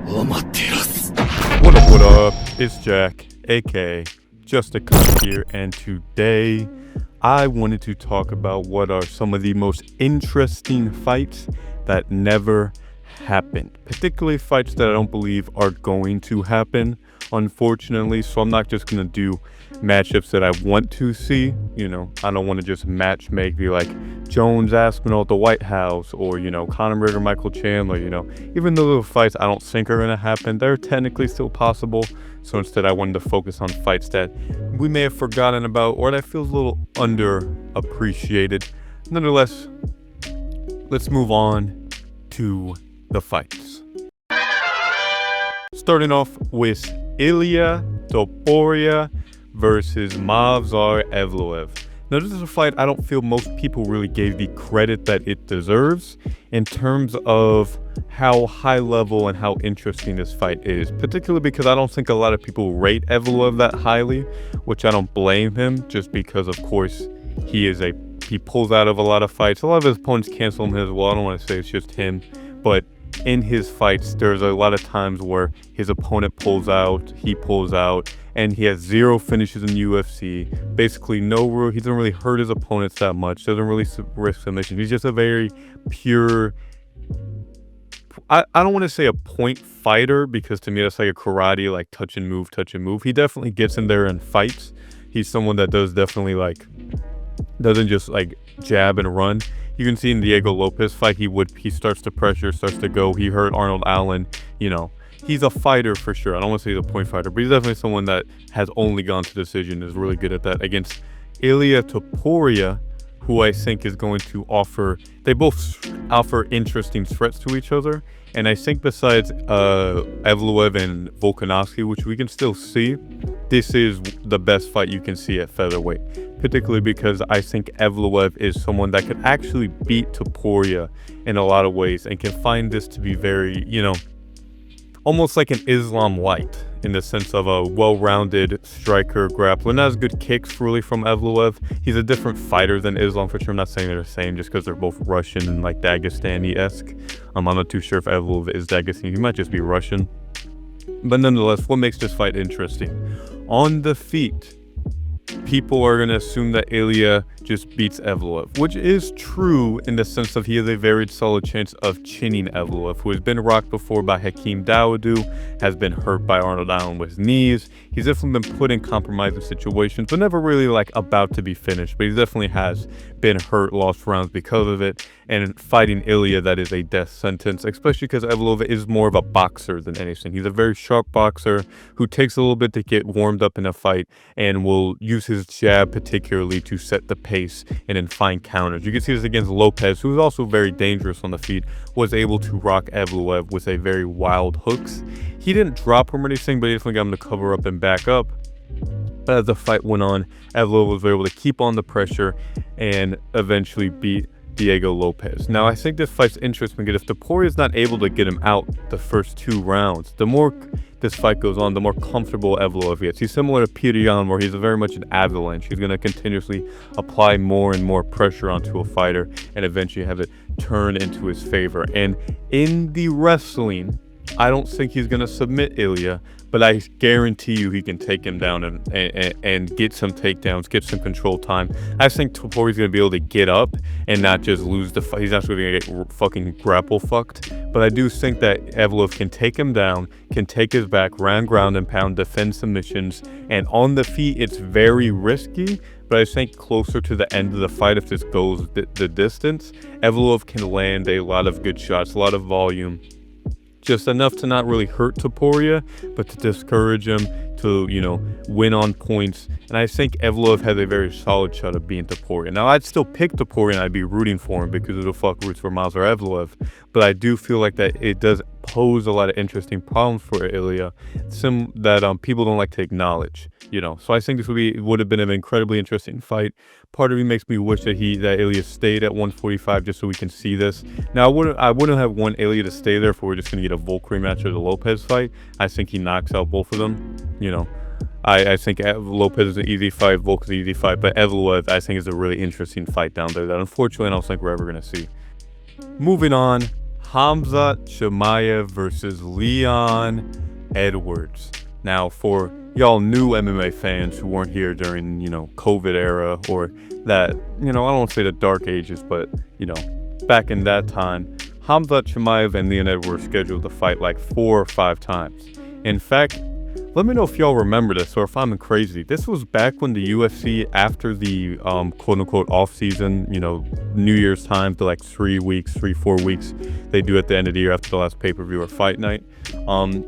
What up? It's Jack, aka Just a Cunt here, and today I wanted to talk about what are some of the most interesting fights that never happened. Particularly fights that I don't believe are going to happen, unfortunately. So I'm not just going to do matchups that I want to see. You know, I don't want to just match make, be like Jones Aspinall at the White House, or, you know, Conor McGregor, Michael Chandler. You know, even though those fights I don't think are going to happen, they're technically still possible. So instead I wanted to focus on fights that we may have forgotten about, or that feels a little underappreciated. Nonetheless, let's move on to the fights. Starting off with Ilia Doporia versus Mavzar Evlov. Now, this is a fight I don't feel most people really gave the credit that it deserves in terms of how high level and how interesting this fight is, particularly because I don't think a lot of people rate Evlov that highly, which I don't blame him, just because, of course, he pulls out of a lot of fights. A lot of his opponents cancel him as well. I don't want to say it's just him, but in his fights, there's a lot of times where his opponent pulls out, he pulls out, and he has 0 finishes in UFC. Basically, he doesn't really hurt his opponents that much, doesn't really risk submission. He's just a very pure, I don't want to say a point fighter, because to me that's like a karate, like touch and move. He definitely gets in there and fights. He's someone that doesn't just like jab and run. You can see in Diego Lopez fight, he starts to pressure, starts to go. He hurt Arnold Allen. You know, he's a fighter for sure. I don't want to say he's a point fighter, but he's definitely someone that has only gone to decision, is really good at that. Against Ilia Topuria, who I think is going to they both offer interesting threats to each other. And I think besides Evlov and Volkanovski, which we can still see, this is the best fight you can see at featherweight. Particularly because I think Evlov is someone that could actually beat Topuria in a lot of ways, and can find this to be very, you know, almost like an Islam light, in the sense of a well-rounded striker, grappler. Not as good kicks really from Evlov. He's a different fighter than Islam for sure. I'm not saying they're the same just because they're both Russian and like Dagestani-esque. I'm not too sure if Evlov is Dagestani. He might just be Russian. But nonetheless, what makes this fight interesting? On the feet, people are going to assume that Ilia just beats Evlov, which is true in the sense of he has a very solid chance of chinning Evlov, who has been rocked before by Hakeem Dawodu, has been hurt by Arnold Allen with knees. He's definitely been put in compromising situations, but never really like about to be finished. But he definitely has been hurt, lost rounds because of it. And fighting Ilia, that is a death sentence, especially because Evlov is more of a boxer than anything. He's a very sharp boxer who takes a little bit to get warmed up in a fight, and will use his jab particularly to set the pace and then find counters. You can see this against Lopez, who is also very dangerous on the feet, was able to rock Evlov with a very wild hooks. He didn't drop him or anything, but he definitely got him to cover up and back up. But as the fight went on, Evlov was able to keep on the pressure and eventually beat Diego Lopez. Now, I think this fight's interesting because if Doporia is not able to get him out the first 2 rounds, the more this fight goes on, the more comfortable Evlov gets. He's similar to Pierre, where he's very much an avalanche. He's going to continuously apply more and more pressure onto a fighter and eventually have it turn into his favor. And in the wrestling, I don't think he's going to submit Ilia, but I guarantee you he can take him down and get some takedowns, get some control time. I think Toporia's going to be able to get up and not just lose the fight. He's not going to get fucking grapple fucked. But I do think that Evlov can take him down, can take his back, ground and pound, defend submissions. And on the feet, it's very risky. But I think closer to the end of the fight, if this goes the distance, Evlov can land a lot of good shots, a lot of volume. Just enough to not really hurt Topuria, but to discourage him, to, you know, win on points. And I think Evlov has a very solid shot of beating Doporia. Now, I'd still pick Doporia and I'd be rooting for him because of the fuck roots for Mavzar Evlov. But I do feel like that it does pose a lot of interesting problems for Ilia, that people don't like to acknowledge, you know. So I think this would have been an incredibly interesting fight. Part of me makes me wish that Ilia stayed at 145 just so we can see this. Now, I wouldn't have want Ilia to stay there if we're just going to get a Volk rematch or the Lopez fight. I think he knocks out both of them, you know. I think Lopez is an easy fight, Volk is an easy fight, but Evlov, I think, is a really interesting fight down there that unfortunately I don't think we're ever going to see. Moving on, Hamza Chamay versus Leon Edwards. Now, for y'all new MMA fans who weren't here during, COVID era, or that, I don't want to say the dark ages, but, back in that time, Hamza Chimaev and Leon Edwards scheduled to fight like 4 or 5 times. In fact, let me know if y'all remember this or if I'm crazy. This was back when the UFC, after the quote-unquote off-season, New Year's time, to like 4 weeks they do at the end of the year after the last pay-per-view or fight night.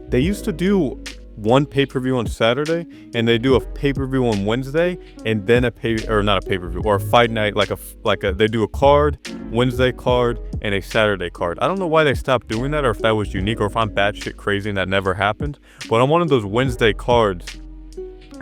They used to do one pay-per-view on Saturday, and they do a pay-per-view on Wednesday, and then a fight night, they do a card, Wednesday card, and a Saturday card. I don't know why they stopped doing that, or if that was unique, or if I'm batshit crazy and that never happened. But on one of those Wednesday cards,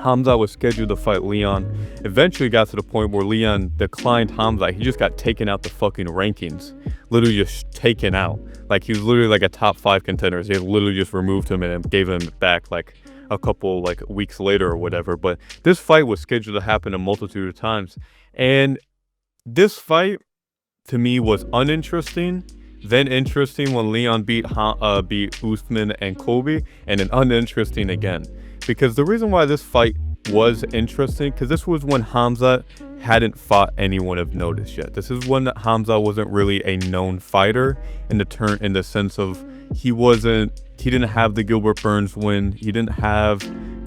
Hamza was scheduled to fight Leon. Eventually got to the point where Leon declined Hamza. He just got taken out the fucking rankings. Literally just taken out. Like, he was literally like a top 5 contender. They literally just removed him and gave him back like a couple weeks later or whatever. But this fight was scheduled to happen a multitude of times. And this fight, to me, was uninteresting, then interesting when Leon beat Usman and Kobe, and then uninteresting again. Because the reason why this fight was interesting, because this was when Hamza hadn't fought anyone of notice yet. This is when Hamza wasn't really a known fighter in the sense of he didn't have the Gilbert Burns win. He didn't have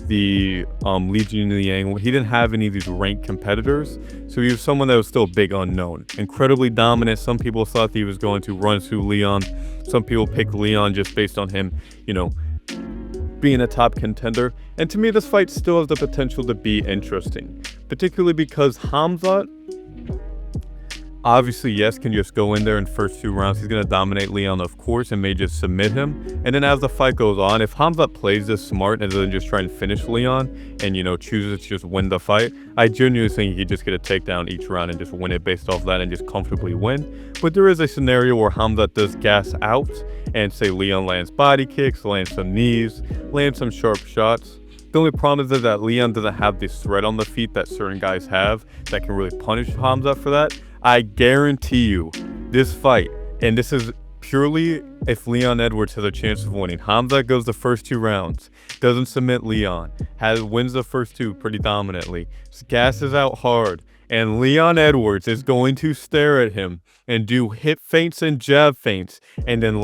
the Li Jingliang. He didn't have any of these ranked competitors. So he was someone that was still a big unknown. Incredibly dominant. Some people thought that he was going to run through Leon. Some people picked Leon just based on him, being a top contender. And to me, this fight still has the potential to be interesting, particularly because Hamza, obviously, yes, can just go in there in first 2 rounds. He's going to dominate Leon, of course, and may just submit him. And then as the fight goes on, if Hamza plays this smart and doesn't just try and finish Leon and, chooses to just win the fight, I genuinely think he could just get a takedown each round and just win it based off that and just comfortably win. But there is a scenario where Hamza does gas out and, say, Leon lands body kicks, lands some knees, lands some sharp shots. The only problem is that Leon doesn't have this threat on the feet that certain guys have that can really punish Hamza for that. I guarantee you this fight, and this is purely if Leon Edwards has a chance of winning. Hamza goes the first 2 rounds, doesn't submit Leon, wins the first 2 pretty dominantly, gasses out hard, and Leon Edwards is going to stare at him and do hip feints and jab feints, and then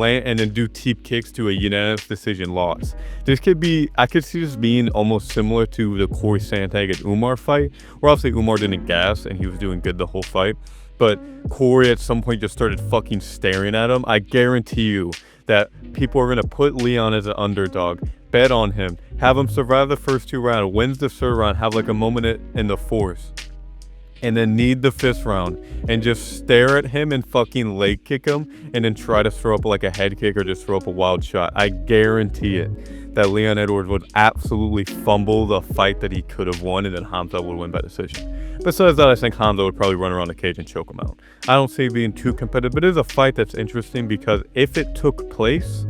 do teep kicks to a unanimous decision loss. I could see this being almost similar to the Corey Sandhagen and Umar fight, where obviously Umar didn't gas and he was doing good the whole fight. But Corey at some point just started fucking staring at him. I guarantee you that people are going to put Leon as an underdog, bet on him, have him survive the first 2 rounds, wins the 3rd round, have like a moment in the 4th, and then need the 5th round and just stare at him and fucking leg kick him and then try to throw up like a head kick or just throw up a wild shot. I guarantee it that Leon Edwards would absolutely fumble the fight that he could have won, and then Hamza would win by decision. Besides that, I think Hamza would probably run around the cage and choke him out. I don't see it being too competitive, but it is a fight that's interesting because if it took place,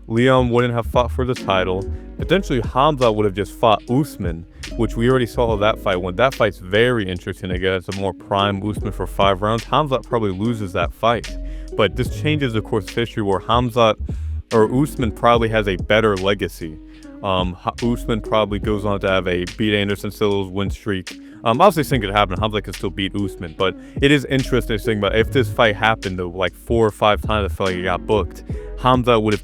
Leon wouldn't have fought for the title. Potentially Hamza would have just fought Usman, which we already saw that fight. When that fight's very interesting again, it's a more prime Usman for 5 rounds. Hamza probably loses that fight, but this changes the course of history where Usman probably has a better legacy. Usman probably goes on to have a beat Anderson Silva's win streak. Obviously, this thing could happen. Hamza could still beat Usman, but it is interesting to think about if this fight happened though, like 4 or 5 times the fight got booked, Hamza would have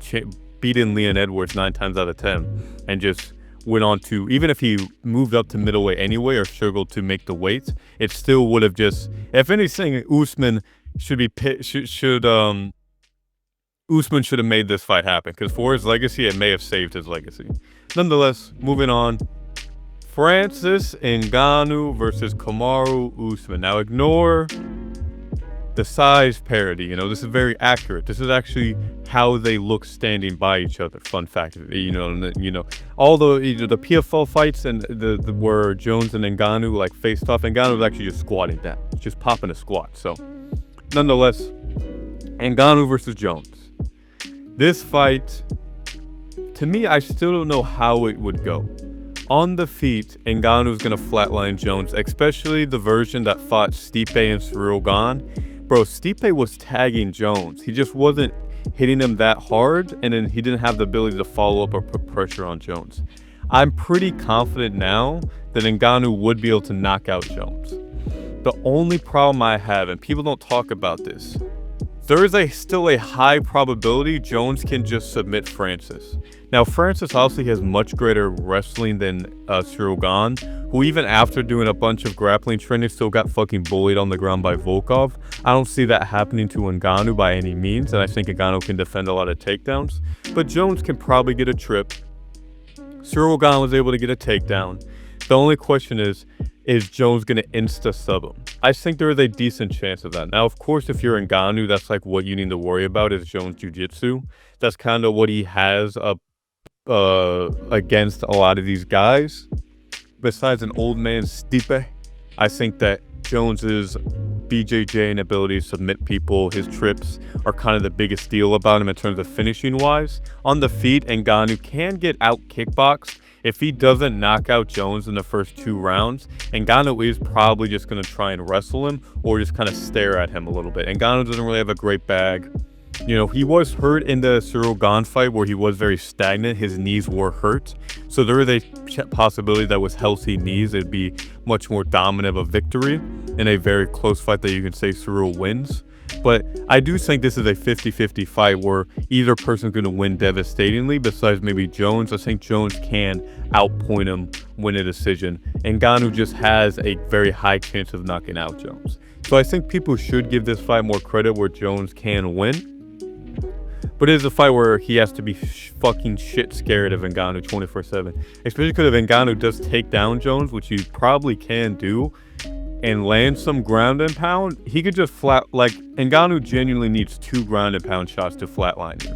beaten Leon Edwards 9 times out of 10 and just went on to, even if he moved up to middleweight anyway or struggled to make the weight, it still would have just, if anything, Usman Usman should have made this fight happen, because for his legacy, it may have saved his legacy. Nonetheless, moving on. Francis Ngannou versus Kamaru Usman. Now, ignore the size parity. This is very accurate. This is actually how they look standing by each other. Fun fact. All the PFL fights and where Jones and Ngannou faced off, Ngannou was actually just squatting down, just popping a squat. So, nonetheless, Ngannou versus Jones. This fight, to me, I still don't know how it would go. On the feet, Ngannou's going to flatline Jones, especially the version that fought Stipe and Cyril Gane. Bro, Stipe was tagging Jones. He just wasn't, hitting him that hard, and then he didn't have the ability to follow up or put pressure on Jones. I'm pretty confident now that Enanu would be able to knock out Jones. The only problem I have, and people don't talk about this, there is still a high probability Jones can just submit Francis. Now, Francis obviously has much greater wrestling than Ciryl Gane, who even after doing a bunch of grappling training still got fucking bullied on the ground by Volkov. I don't see that happening to Enanu by any means, and I think Enanu can defend a lot of takedowns. But Jones can probably get a trip. Ciryl Gane was able to get a takedown. The only question is Jones going to insta-sub him? I think there is a decent chance of that. Now, of course, if you're Enanu, that's like what you need to worry about is Jones Jiu-Jitsu. That's kind of what he has up against a lot of these guys. Besides an old man Stipe, I think that Jones's BJJ and ability to submit people, his trips, are kind of the biggest deal about him in terms of finishing wise. On the feet, Enanu can get out kickboxed. If he doesn't knock out Jones in the first 2 rounds, Enanu is probably just going to try and wrestle him or just kind of stare at him a little bit. Enanu doesn't really have a great bag. You know, he was hurt in the Ciryl Gane fight where he was very stagnant. His knees were hurt. So there is a possibility that with healthy knees, it'd be much more dominant of a victory in a very close fight that you can say Ciryl wins. But I do think this is a 50-50 fight where either person's going to win devastatingly besides maybe Jones. I think Jones can outpoint him, win a decision. And Enanu just has a very high chance of knocking out Jones. So I think people should give this fight more credit where Jones can win. But it is a fight where he has to be fucking shit scared of Enanu 24/7. Especially because if Enanu does take down Jones, which he probably can do, and land some ground and pound, he could just Enanu genuinely needs 2 ground and pound shots to flatline you.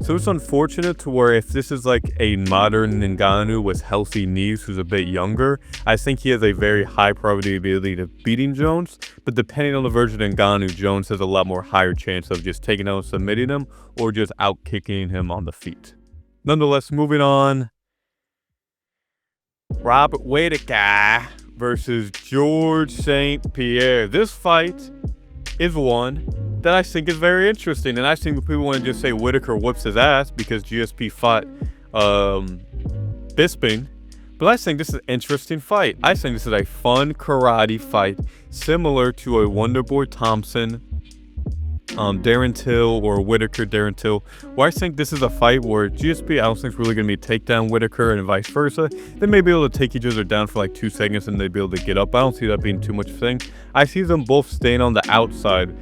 So it's unfortunate to where if this is like a modern Enanu with healthy knees who's a bit younger, I think he has a very high probability of beating Jones. But depending on the version of Enanu, Jones has a lot more higher chance of just taking out and submitting him or just out kicking him on the feet. Nonetheless, moving on. Robert Whittaker versus George St. Pierre. This fight is one that I think is very interesting, and I think people want to just say Whittaker whoops his ass because GSP fought Bisping, but I think this is an interesting fight. I think this is a fun karate fight similar to a Wonderboy Thompson Darren Till or Whittaker Darren Till, where I think this is a fight where GSP I don't think is really going to be takedown Whittaker and vice versa. They may be able to take each other down for like 2 seconds and they'd be able to get up. I don't see that being too much of a thing. I see them both staying on the outside,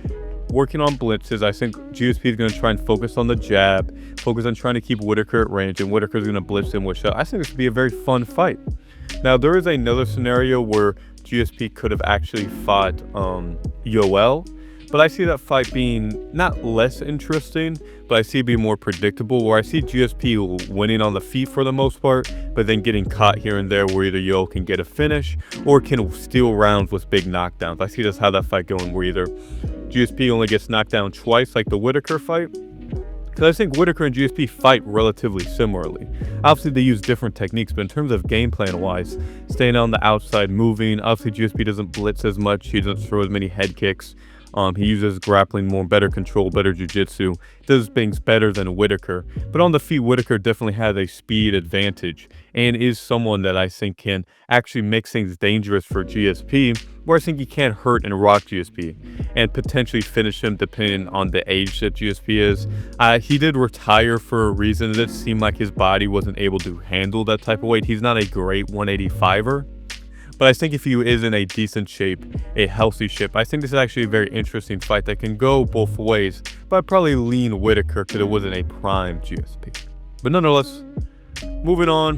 working on blitzes. I think GSP is going to try and focus on the jab, focus on trying to keep Whittaker at range, and Whittaker is going to blitz him with shot. I think this would be a very fun fight. Now, there is another scenario where GSP could have actually fought Yoel, but I see that fight being not less interesting, but I see it being more predictable, where I see GSP winning on the feet for the most part, but then getting caught here and there where either Yoel can get a finish or can steal rounds with big knockdowns. I see that's how that fight going, where either GSP only gets knocked down twice like the Whittaker fight. Because I think Whittaker and GSP fight relatively similarly. Obviously, they use different techniques, but in terms of game plan-wise, staying on the outside, moving, obviously GSP doesn't blitz as much, he doesn't throw as many head kicks. He uses grappling more, better control, better jiu-jitsu, does things better than Whittaker. But on the feet, Whittaker definitely has a speed advantage and is someone that I think can actually make things dangerous for GSP, where I think he can hurt and rock GSP and potentially finish him depending on the age that GSP is. He did retire for a reason. It seemed like his body wasn't able to handle that type of weight. He's not a great 185er. But I think if he is in a decent shape, a healthy shape, I think this is actually a very interesting fight that can go both ways. But I'd probably lean Whittaker because it wasn't a prime GSP. But nonetheless, moving on.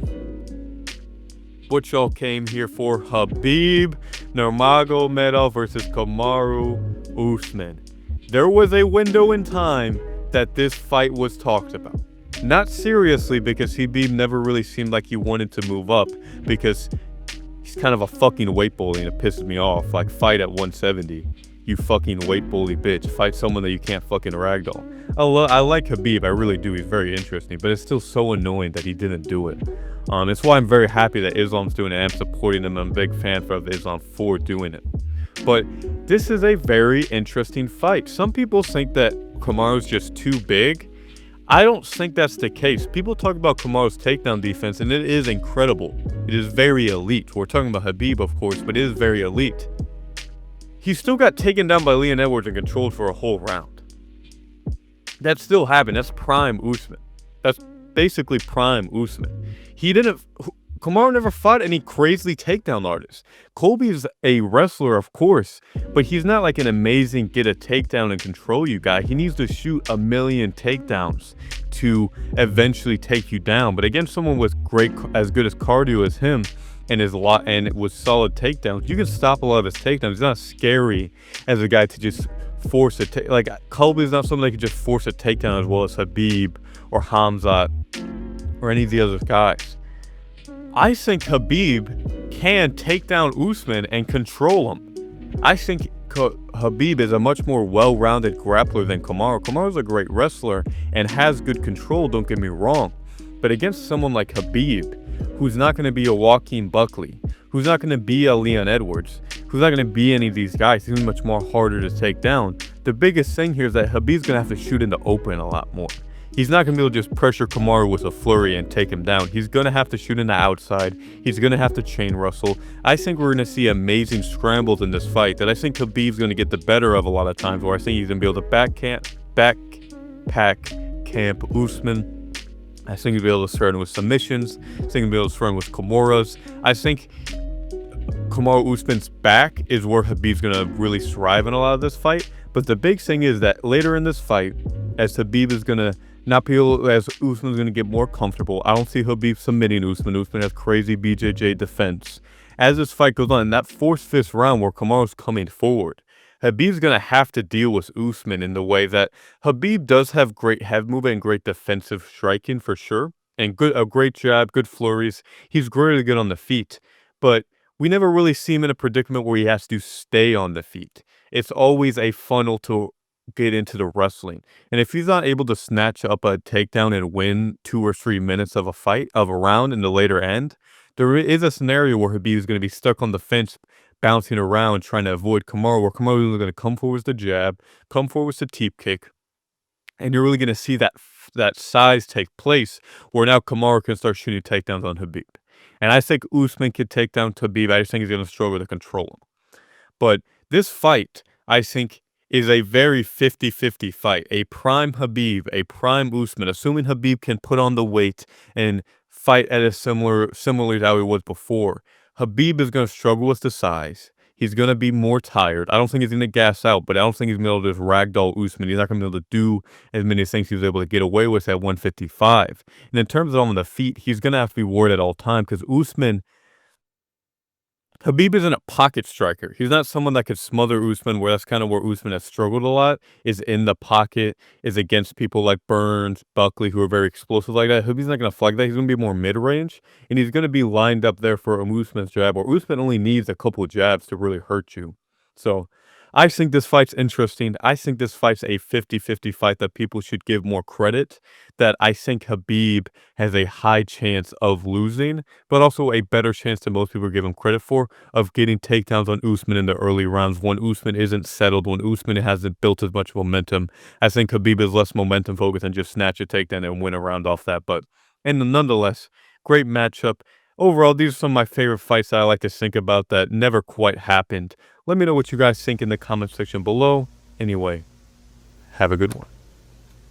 What y'all came here for? Khabib Nurmagomedov versus Kamaru Usman. There was a window in time that this fight was talked about. Not seriously, because Khabib never really seemed like he wanted to move up, because he's kind of a fucking weight bully and it pisses me off. Like, fight at 170. You fucking weight bully bitch. Fight someone that you can't fucking ragdoll. I like Khabib, I really do. He's very interesting, but it's still so annoying that he didn't do it. It's why I'm very happy that Islam's doing it. I'm supporting him. I'm a big fan of Islam for doing it. But this is a very interesting fight. Some people think that Kamaru's just too big. I don't think that's the case. People talk about Kamaru's takedown defense, and it is incredible. It is very elite. We're talking about Khabib, of course, but it is very elite. He still got taken down by Leon Edwards and controlled for a whole round. That still happened. That's prime Usman. That's basically prime Usman. Kamaru never fought any crazily takedown artists. Colby's a wrestler, of course, but he's not like an amazing get a takedown and control you guy. He needs to shoot a million takedowns to eventually take you down. But against someone with as good as cardio as him and it was solid takedowns, you can stop a lot of his takedowns. He's not scary as a guy to just force a like Colby's not someone that can just force a takedown as well as Khabib or Hamza or any of the other guys. I think Khabib can take down Usman and control him. I think Khabib is a much more well-rounded grappler than Kamaru. Kamaru's a great wrestler and has good control, don't get me wrong. But against someone like Khabib, who's not going to be a Joaquin Buckley, who's not going to be a Leon Edwards, who's not going to be any of these guys, he's much more harder to take down. The biggest thing here is that Khabib's going to have to shoot in the open a lot more. He's not going to be able to just pressure Kamaru with a flurry and take him down. He's going to have to shoot in the outside. He's going to have to chain wrestle. I think we're going to see amazing scrambles in this fight that I think Khabib's going to get the better of a lot of times, where I think he's going to be able to backpack camp Usman. I think he'll be able to threaten with submissions. I think he'll be able to threaten with Kimuras. I think Kamaru Usman's back is where Khabib's going to really thrive in a lot of this fight. But the big thing is that later in this fight, as Khabib is going to not be able, as Usman's going to get more comfortable, I don't see Khabib submitting Usman. Usman has crazy BJJ defense. As this fight goes on, in that 4th, 5th round where Kamaru's coming forward, Khabib's going to have to deal with Usman in the way that Khabib does have great head movement and great defensive striking for sure. And a great jab, good flurries. He's really good on the feet. But we never really see him in a predicament where he has to stay on the feet. It's always a funnel to get into the wrestling. And if he's not able to snatch up a takedown and win 2 or 3 minutes of a round in the later end, there is a scenario where Khabib is going to be stuck on the fence, bouncing around, trying to avoid Kamaru, where Kamaru is going to come forward with the jab, come forward with the teep kick, and you're really going to see that size take place, where now Kamaru can start shooting takedowns on Khabib. And I think Usman can take down Khabib. I just think he's going to struggle to control him. But this fight, I think, is a very 50-50 fight. A prime Khabib, a prime Usman, assuming Khabib can put on the weight and fight at a similarly to how he was before. Khabib is going to struggle with the size. He's going to be more tired. I don't think he's going to gas out, but I don't think he's going to be able to just ragdoll Usman. He's not going to be able to do as many things he was able to get away with at 155. And in terms of on the feet, he's going to have to be worried at all times, because Khabib isn't a pocket striker. He's not someone that could smother Usman, where that's kind of where Usman has struggled a lot, is in the pocket, is against people like Burns, Buckley, who are very explosive like that. Khabib's not going to flag that. He's going to be more mid-range, and he's going to be lined up there for Usman's jab, or Usman only needs a couple of jabs to really hurt you. So I think this fight's interesting. I think this fight's a 50-50 fight that people should give more credit, that I think Khabib has a high chance of losing, but also a better chance than most people give him credit for, of getting takedowns on Usman in the early rounds when Usman isn't settled, when Usman hasn't built as much momentum. I think Khabib is less momentum focused and just snatch a takedown and win a round off that. But nonetheless, great matchup. Overall, these are some of my favorite fights that I like to think about that never quite happened. Let me know what you guys think in the comment section below. Anyway, have a good one.